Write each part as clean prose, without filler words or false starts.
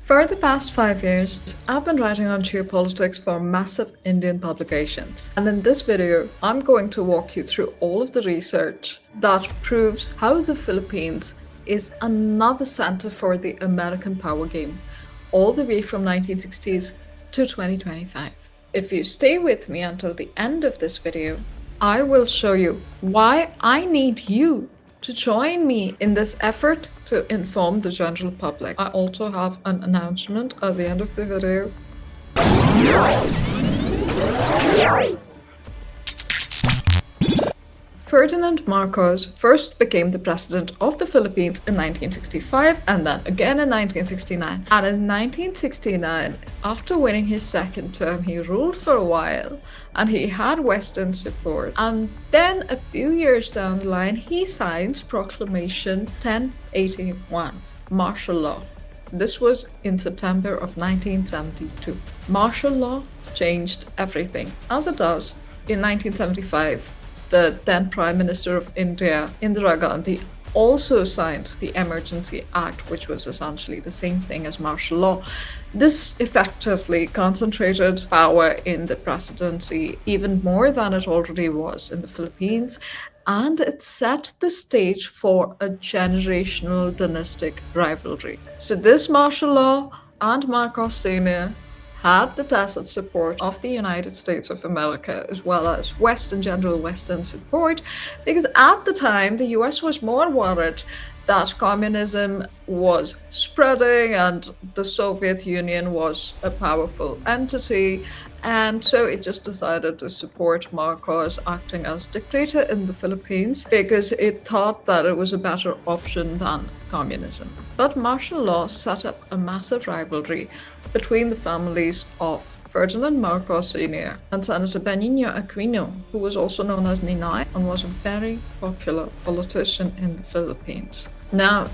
For the past 5 years, I've been writing on geopolitics for massive Indian publications. And in this video, I'm going to walk you through all of the research that proves how the Philippines is another center for the American power game, all the way from 1960s to 2025. If you stay with me until the end of this video, I will show you why I need you to join me in this effort to inform the general public. I also have an announcement at the end of the video. Ferdinand Marcos first became the president of the Philippines in 1965 and then again in 1969. And in 1969, after winning his second term, he ruled for a while and he had Western support. And then a few years down the line, he signs Proclamation 1081, martial law. This was in September of 1972. Martial law changed everything, as it does. In 1975, the then Prime Minister of India, Indira Gandhi, also signed the Emergency Act, which was essentially the same thing as martial law. This effectively concentrated power in the presidency even more than it already was in the Philippines, and it set the stage for a generational dynastic rivalry. So this martial law and Marcos-Aquino had the tacit support of the United States of America, as well as general Western support, because at the time the US was more worried that communism was spreading and the Soviet Union was a powerful entity, and so it just decided to support Marcos acting as dictator in the Philippines because it thought that it was a better option than communism. But martial law set up a massive rivalry between the families of Ferdinand Marcos Sr. and Senator Benigno Aquino, who was also known as Ninoy and was a very popular politician in the Philippines. Now,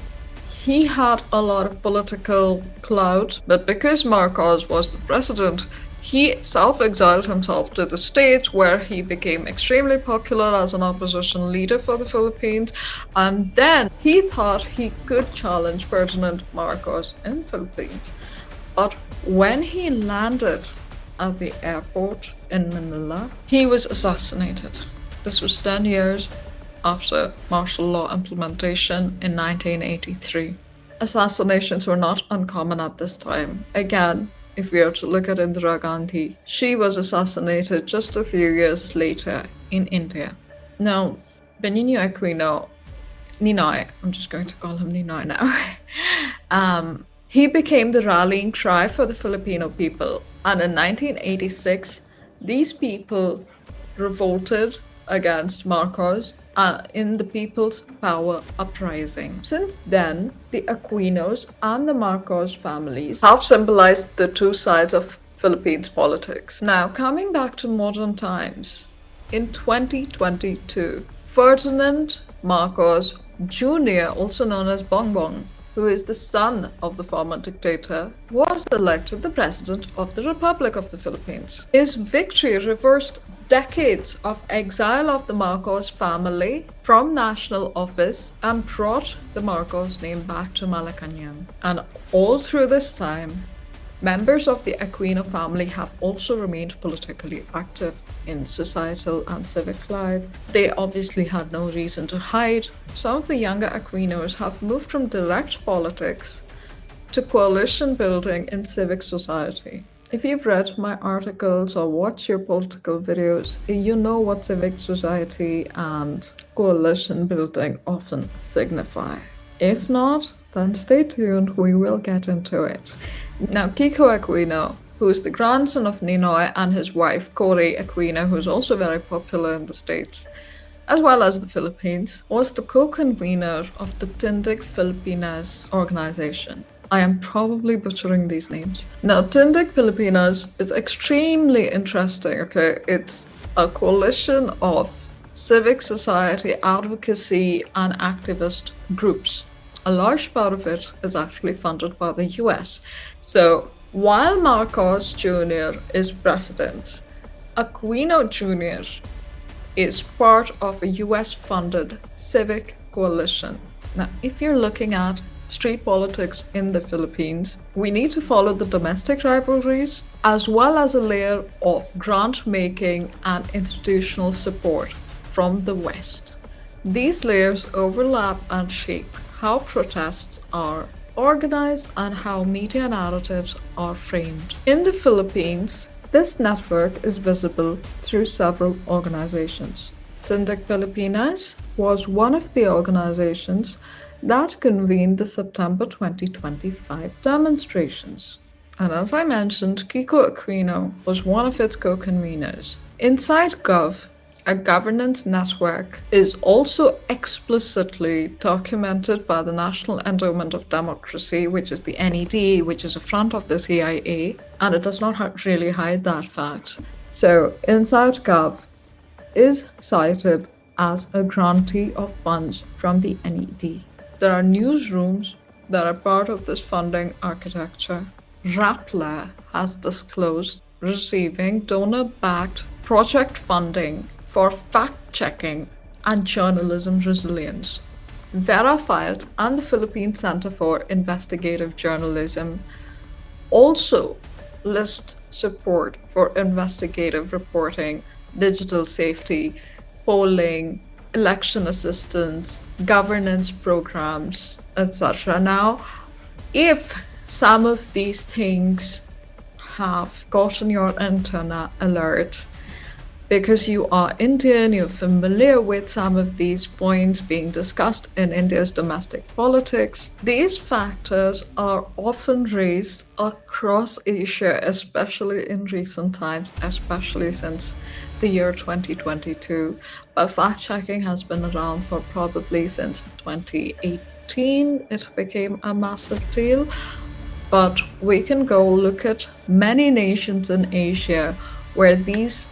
he had a lot of political clout, but because Marcos was the president, he self-exiled himself to the States, where he became extremely popular as an opposition leader for the Philippines, and then he thought he could challenge Ferdinand Marcos in the Philippines. But when he landed at the airport in Manila, he was assassinated. This was 10 years after martial law implementation in 1983. Assassinations were not uncommon at this time. Again, if we are to look at Indira Gandhi, she was assassinated just a few years later in India. Now, Benigno Aquino, Ninoy, I'm just going to call him Ninoy now, he became the rallying cry for the Filipino people. And in 1986, these people revolted against Marcos in the People's Power Uprising. Since then, the Aquinos and the Marcos families have symbolized the two sides of Philippines politics. Now, coming back to modern times, in 2022, Ferdinand Marcos Jr., also known as Bongbong, who is the son of the former dictator, was elected the president of the Republic of the Philippines. His victory reversed decades of exile of the Marcos family from national office and brought the Marcos name back to Malacanang. And all through this time, members of the Aquino family have also remained politically active in societal and civic life. They obviously had no reason to hide. Some of the younger Aquinos have moved from direct politics to coalition building in civic society. If you've read my articles or watched your political videos, you know what civic society and coalition building often signify. If not, then stay tuned, we will get into it. Now, Kiko Aquino, who is the grandson of Ninoy, and his wife, Cory Aquino, who is also very popular in the States, as well as the Philippines, was the co-convener of the Tindig Pilipinas organization. I am probably butchering these names. Now, Tindig Pilipinas is extremely interesting, okay? It's a coalition of civic society, advocacy, and activist groups. A large part of it is actually funded by the US. So, while Marcos Jr. is president, Aquino Jr. is part of a US-funded civic coalition. Now, if you're looking at street politics in the Philippines, we need to follow the domestic rivalries as well as a layer of grant making and institutional support from the West. These layers overlap and shape how protests are organized and how media narratives are framed. In the Philippines, this network is visible through several organizations. Tindig Pilipinas was one of the organizations that convened the September 2025 demonstrations. And as I mentioned, Marcos-Aquino was one of its co-conveners. InciteGov, a governance network, is also explicitly documented by the National Endowment of Democracy, which is the NED, which is a front of the CIA, and it does not really hide that fact. So InciteGov is cited as a grantee of funds from the NED. There are newsrooms that are part of this funding architecture. Rappler has disclosed receiving donor-backed project funding for fact-checking and journalism resilience. Vera Files and the Philippine Center for Investigative Journalism also list support for investigative reporting, digital safety, polling, election assistance, governance programs, etc. Now, if some of these things have gotten your antenna alert because you are Indian, you're familiar with some of these points being discussed in India's domestic politics, these factors are often raised across Asia, especially in recent times, especially since the year 2022. But fact-checking has been around for probably since 2018. It became a massive deal. But we can go look at many nations in Asia where these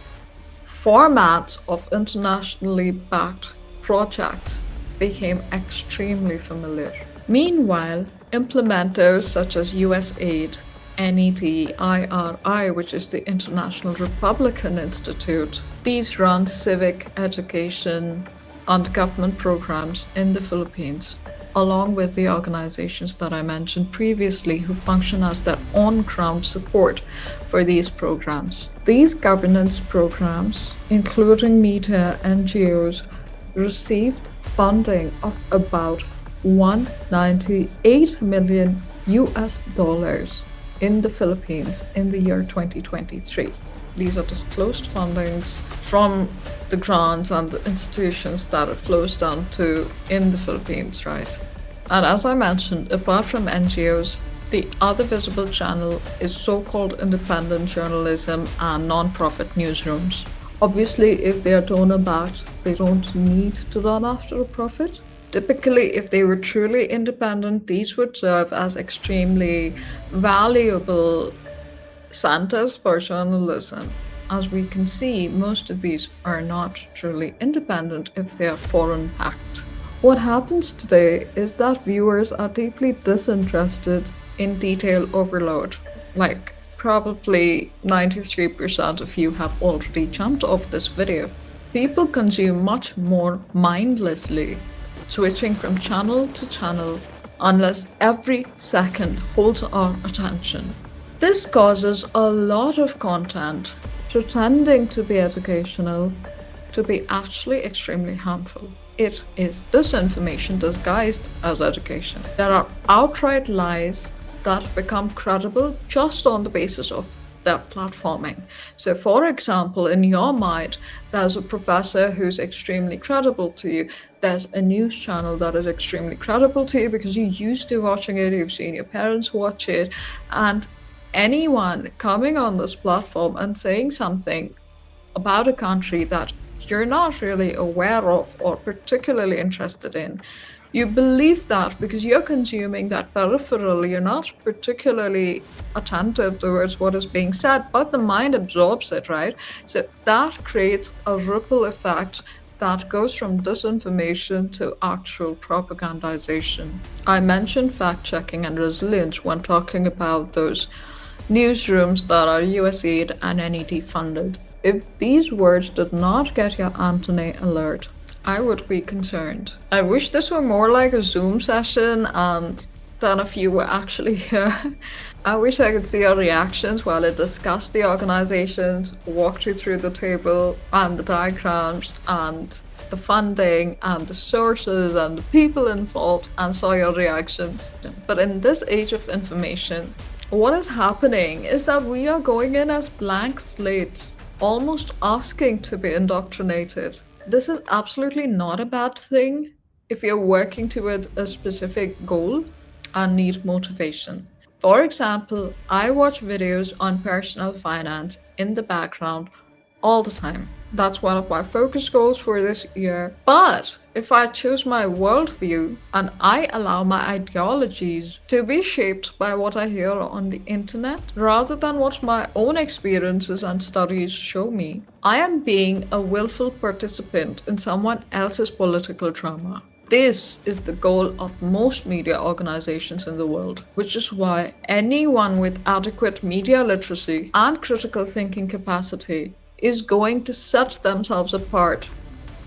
formats of internationally backed projects became extremely familiar. Meanwhile, implementers such as USAID, NED, IRI, which is the International Republican Institute, these run civic education and government programs in the Philippines, along with the organizations that I mentioned previously who function as their on-ground support for these programs. These governance programs, including media NGOs, received funding of about 198 million US dollars in the Philippines in the year 2023. These are disclosed fundings from the grants and the institutions that it flows down to in the Philippines, right? And as I mentioned, apart from NGOs, the other visible channel is so-called independent journalism and non-profit newsrooms. Obviously, if they are donor-backed, they don't need to run after a profit. Typically, if they were truly independent, these would serve as extremely valuable centers for journalism. As we can see, most of these are not truly independent if they are foreign-backed. What happens today is that viewers are deeply disinterested in detail overload. Like, probably 93% of you have already jumped off this video. People consume much more mindlessly, switching from channel to channel unless every second holds our attention. This causes a lot of content pretending to be educational to be actually extremely harmful. It is disinformation disguised as education. There are outright lies that become credible just on the basis of their platforming. So for example, in your mind, there's a professor who's extremely credible to you. There's a news channel that is extremely credible to you because you used to watching it, you've seen your parents watch it, and anyone coming on this platform and saying something about a country that you're not really aware of or particularly interested in, you believe that because you're consuming that peripherally, you're not particularly attentive towards what is being said, but the mind absorbs it, right? So that creates a ripple effect that goes from disinformation to actual propagandization. I mentioned fact-checking and resilience when talking about those newsrooms that are USAID and NED funded. If these words did not get your antennae alert, I would be concerned. I wish this were more like a Zoom session and than if you were actually here. I wish I could see your reactions while I discussed the organizations, walked you through the table and the diagrams and the funding and the sources and the people involved, and saw your reactions. But in this age of information, what is happening is that we are going in as blank slates, almost asking to be indoctrinated. This is absolutely not a bad thing if you're working towards a specific goal and need motivation. For example, I watch videos on personal finance in the background all the time. That's one of my focus goals for this year. But if I choose my worldview and I allow my ideologies to be shaped by what I hear on the internet rather than what my own experiences and studies show me, I am being a willful participant in someone else's political drama. This is the goal of most media organizations in the world, which is why anyone with adequate media literacy and critical thinking capacity is going to set themselves apart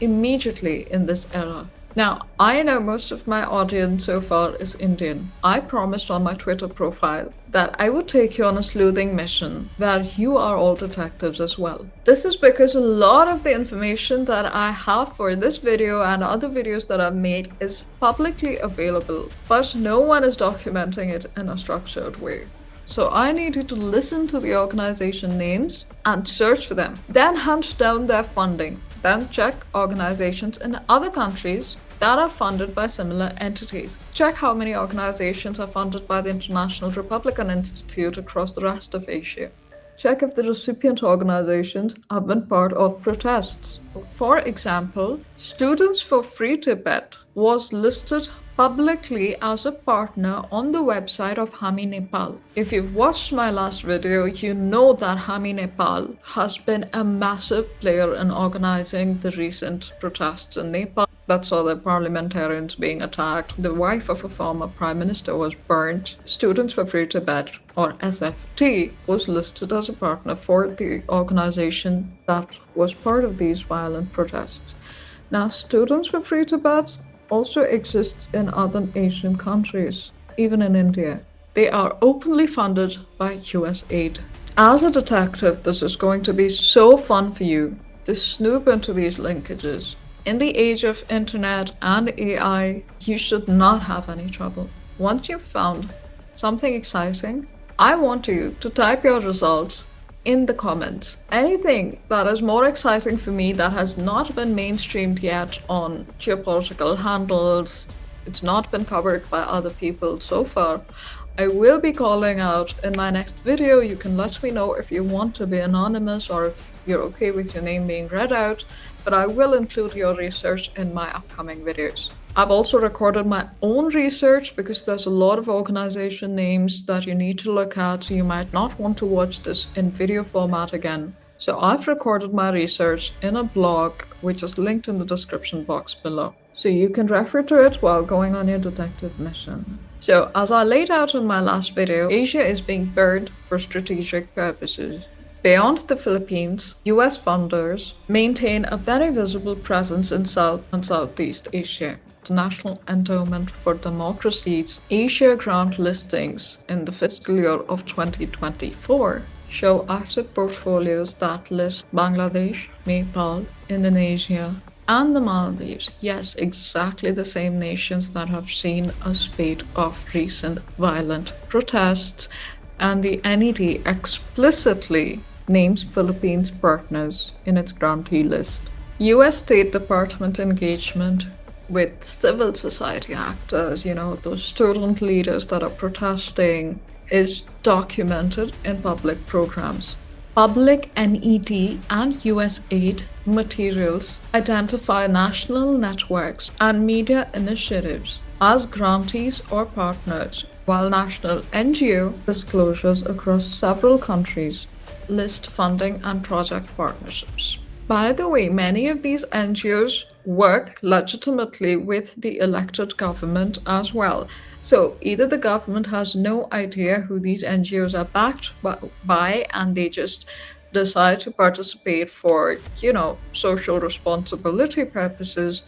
immediately in this era. Now, I know most of my audience so far is Indian. I promised on my Twitter profile that I would take you on a sleuthing mission where you are all detectives as well. This is because a lot of the information that I have for this video and other videos that I've made is publicly available, but no one is documenting it in a structured way. So I need you to listen to the organization names and search for them, then hunt down their funding, then check organizations in other countries that are funded by similar entities. Check how many organizations are funded by the International Republican Institute across the rest of Asia. Check if the recipient organizations have been part of protests. For example, Students for Free Tibet was listed publicly as a partner on the website of Hami, Nepal. If you've watched my last video, you know that Hami, Nepal has been a massive player in organizing the recent protests in Nepal that saw the parliamentarians being attacked. The wife of a former prime minister was burnt. Students for Free Tibet, or SFT, was listed as a partner for the organization that was part of these violent protests. Now, Students for Free Tibet also exists in other Asian countries, even in India. They are openly funded by USAID. As a detective, this is going to be so fun for you to snoop into these linkages. In the age of internet and AI, you should not have any trouble. Once you've found something exciting, I want you to type your results in the comments. Anything that is more exciting for me that has not been mainstreamed yet on Geopolitical handles, it's not been covered by other people so far, I will be calling out in my next video. You can let me know if you want to be anonymous or if you're okay with your name being read out, but I will include your research in my upcoming videos. I've also recorded my own research because there's a lot of organization names that you need to look at, so you might not want to watch this in video format again. So I've recorded my research in a blog, which is linked in the description box below. So you can refer to it while going on your detective mission. So as I laid out in my last video, Asia is being burned for strategic purposes. Beyond the Philippines, US funders maintain a very visible presence in South and Southeast Asia. The National Endowment for Democracy's Asia grant listings in the fiscal year of 2024 show active portfolios that list Bangladesh, Nepal, Indonesia, and the Maldives. Yes, exactly the same nations that have seen a spate of recent violent protests, and the NED explicitly names Philippines partners in its grantee list. US State Department engagement with civil society actors, those student leaders that are protesting, is documented in public programs. Public NED and USAID materials identify national networks and media initiatives as grantees or partners, while national NGO disclosures across several countries list funding and project partnerships. By the way, many of these NGOs work legitimately with the elected government as well. So either the government has no idea who these NGOs are backed by and they just decide to participate for, social responsibility purposes,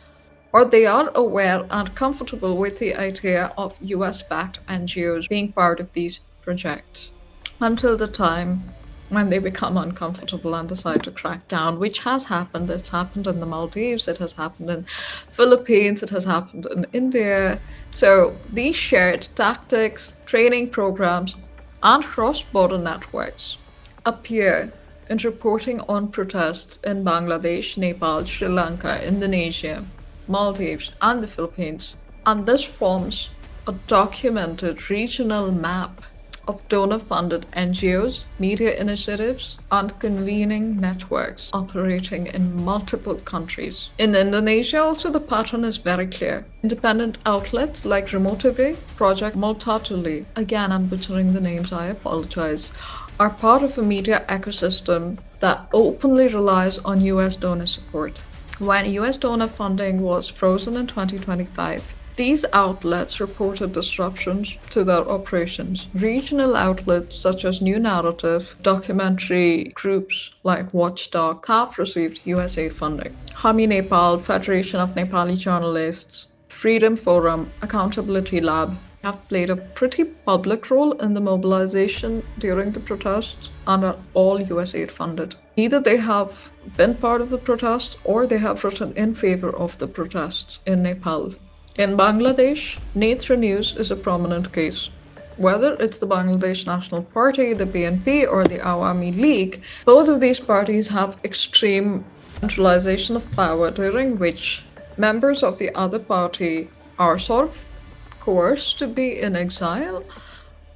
or they are aware and comfortable with the idea of US-backed NGOs being part of these projects, until the time when they become uncomfortable and decide to crack down, which has happened. It's happened in the Maldives, it has happened in Philippines, it has happened in India. So these shared tactics, training programs, and cross-border networks appear in reporting on protests in Bangladesh, Nepal, Sri Lanka, Indonesia, Maldives, and the Philippines. And this forms a documented regional map of donor-funded NGOs, media initiatives, and convening networks operating in multiple countries. In Indonesia, also, the pattern is very clear. Independent outlets like Remotivi, Project Multatuli, again I'm butchering the names, I apologize, are part of a media ecosystem that openly relies on US donor support. When US donor funding was frozen in 2025, these outlets reported disruptions to their operations. Regional outlets such as New Narrative, documentary groups like Watchdog have received USAID funding. Hami Nepal, Federation of Nepali Journalists, Freedom Forum, Accountability Lab have played a pretty public role in the mobilization during the protests and are all USAID funded. Either they have been part of the protests or they have written in favor of the protests in Nepal. In Bangladesh, Netra News is a prominent case. Whether it's the Bangladesh National Party, the BNP, or the Awami League, both of these parties have extreme centralization of power, during which members of the other party are sort of coerced to be in exile.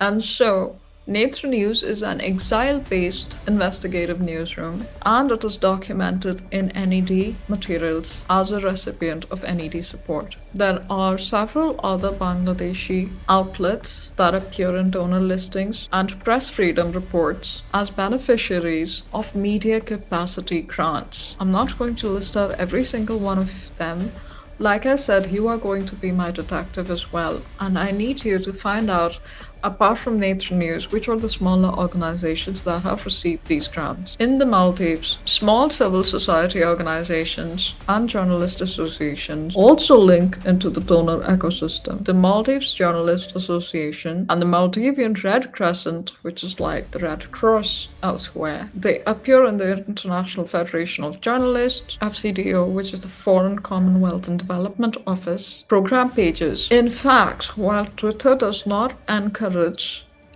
And so Netra News is an exile-based investigative newsroom, and it is documented in NED materials as a recipient of NED support. There are several other Bangladeshi outlets that appear in donor listings and press freedom reports as beneficiaries of media capacity grants. I'm not going to list out every single one of them. Like I said, you are going to be my detective as well, and I need you to find out, apart from Netra News, which are the smaller organizations that have received these grants. In the Maldives, small civil society organizations and journalist associations also link into the donor ecosystem. The Maldives Journalist Association and the Maldivian Red Crescent, which is like the Red Cross elsewhere, they appear in the International Federation of Journalists, FCDO, which is the Foreign Commonwealth and Development Office, program pages. In fact, while Twitter does not encourage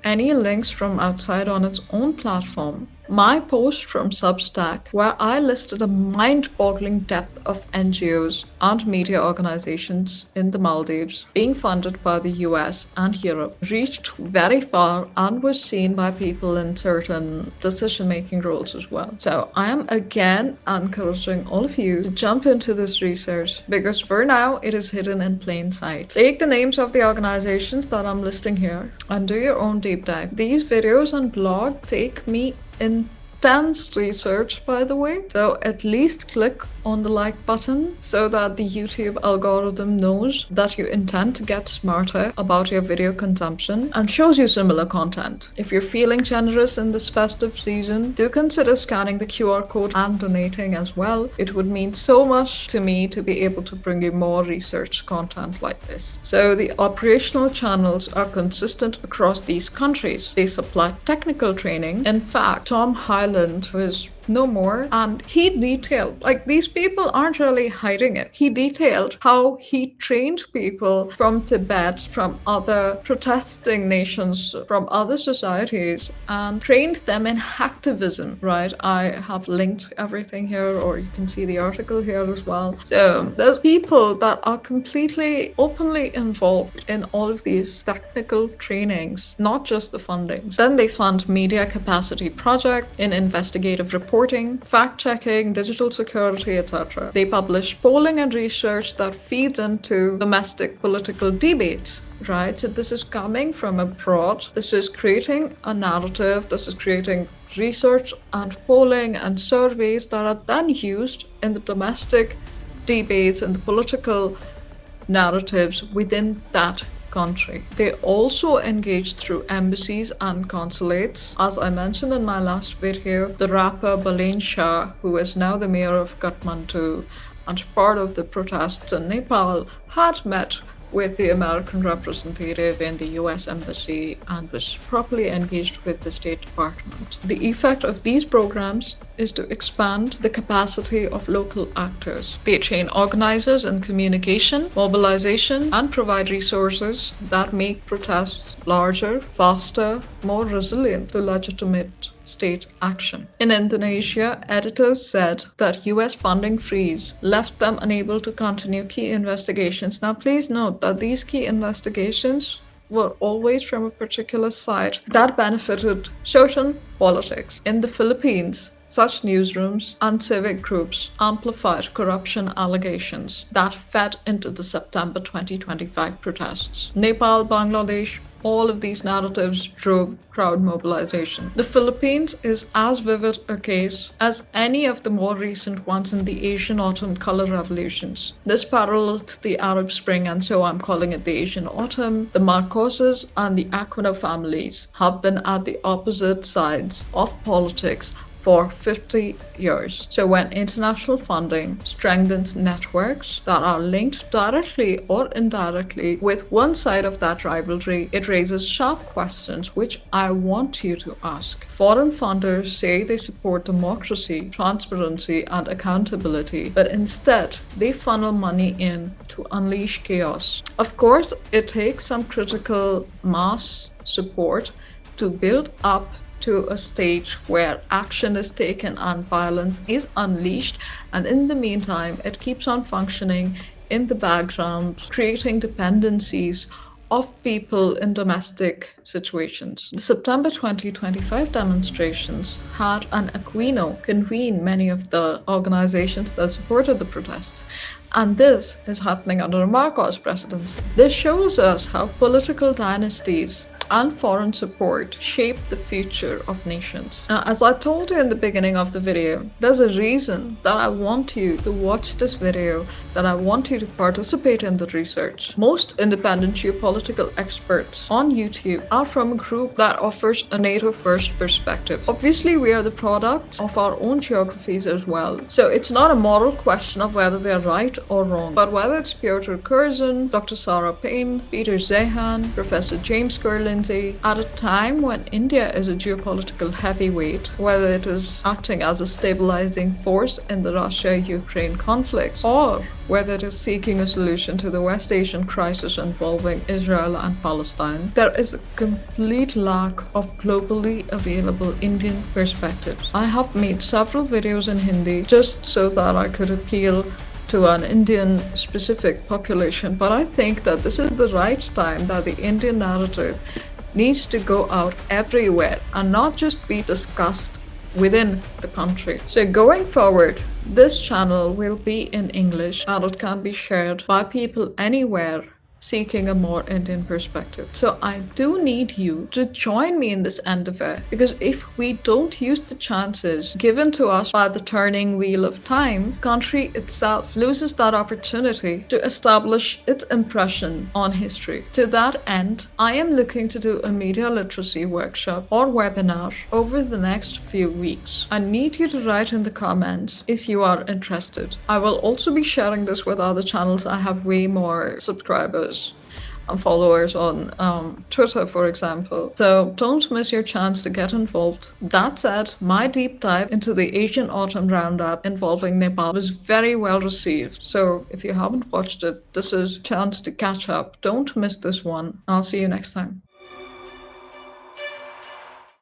any links from outside on its own platform, my post from Substack, where I listed a mind-boggling depth of NGOs and media organizations in the Maldives being funded by the US and Europe, reached very far and was seen by people in certain decision-making roles as well. So I am again encouraging all of you to jump into this research, because for now it is hidden in plain sight. Take the names of the organizations that I'm listing here and do your own deep dive. These videos and blog take me intense research, by the way, so at least click on the like button so that the YouTube algorithm knows that you intend to get smarter about your video consumption and shows you similar content. If you're feeling generous in this festive season, do consider scanning the QR code and donating as well. It would mean so much to me to be able to bring you more research content like this. So the operational channels are consistent across these countries. They supply technical training. In fact, Tom Highland, who is no more, and he detailed, like, these people aren't really hiding it. He detailed how he trained people from Tibet, from other protesting nations, from other societies, and trained them in hacktivism, right? I have linked everything here, or you can see the article here as well. So there's people that are completely openly involved in all of these technical trainings, not just the fundings. Then they fund media capacity project in investigative reporting, fact-checking, digital security, etc. They publish polling and research that feeds into domestic political debates, right? So this is coming from abroad. This is creating a narrative. This is creating research and polling and surveys that are then used in the domestic debates and the political narratives within that country. They also engage through embassies and consulates. As I mentioned in my last video, the rapper Balein Shah, who is now the mayor of Kathmandu, and part of the protests in Nepal had met with the American representative in the US Embassy and was properly engaged with the State Department. The effect of these programs is to expand the capacity of local actors. They train organizers in communication, mobilization, and provide resources that make protests larger, faster, more resilient to legitimate state action. In Indonesia, editors said that US funding freeze left them unable to continue key investigations. Now, please note that these key investigations were always from a particular side that benefited certain politics. In the Philippines, such newsrooms and civic groups amplified corruption allegations that fed into the September 2025 protests. Nepal, Bangladesh, all of these narratives drove crowd mobilization. The Philippines is as vivid a case as any of the more recent ones in the Asian Autumn color revolutions. This parallels the Arab Spring, and so I'm calling it the Asian Autumn. The Marcoses and the Aquino families have been at the opposite sides of politics for 50 years. So when international funding strengthens networks that are linked directly or indirectly with one side of that rivalry, it raises sharp questions which I want you to ask. Foreign funders say they support democracy, transparency, and accountability, but instead they funnel money in to unleash chaos. Of course, it takes some critical mass support to build up to a stage where action is taken and violence is unleashed, and in the meantime it keeps on functioning in the background, creating dependencies of people in domestic situations. The September 2025 demonstrations had an Aquino convene many of the organizations that supported the protests. And this is happening under a Marcos presidency. This shows us how political dynasties and foreign support shape the future of nations. Now, as I told you in the beginning of the video, there's a reason that I want you to watch this video, that I want you to participate in the research. Most independent geopolitical experts on YouTube are from a group that offers a NATO-first perspective. Obviously, we are the product of our own geographies as well. So it's not a moral question of whether they're right or wrong, but whether it's Piotr Curzon, Dr. Sarah Payne, Peter Zehan, Professor James Curlin, at a time when India is a geopolitical heavyweight, whether it is acting as a stabilizing force in the Russia-Ukraine conflict, or whether it is seeking a solution to the West Asian crisis involving Israel and Palestine, there is a complete lack of globally available Indian perspectives. I have made several videos in Hindi just so that I could appeal to an Indian specific population, but I think that this is the right time that the Indian narrative needs to go out everywhere and not just be discussed within the country. So going forward, this channel will be in English and it can be shared by people anywhere seeking a more Indian perspective. So I do need you to join me in this endeavor, because if we don't use the chances given to us by the turning wheel of time, the country itself loses that opportunity to establish its impression on history. To that end, I am looking to do a media literacy workshop or webinar over the next few weeks. I need you to write in the comments if you are interested. I will also be sharing this with other channels. I have way more subscribers and followers on Twitter, for example. So don't miss your chance to get involved. That said, my deep dive into the Asian Autumn Roundup involving Nepal was very well received. So if you haven't watched it, this is a chance to catch up. Don't miss this one. I'll see you next time.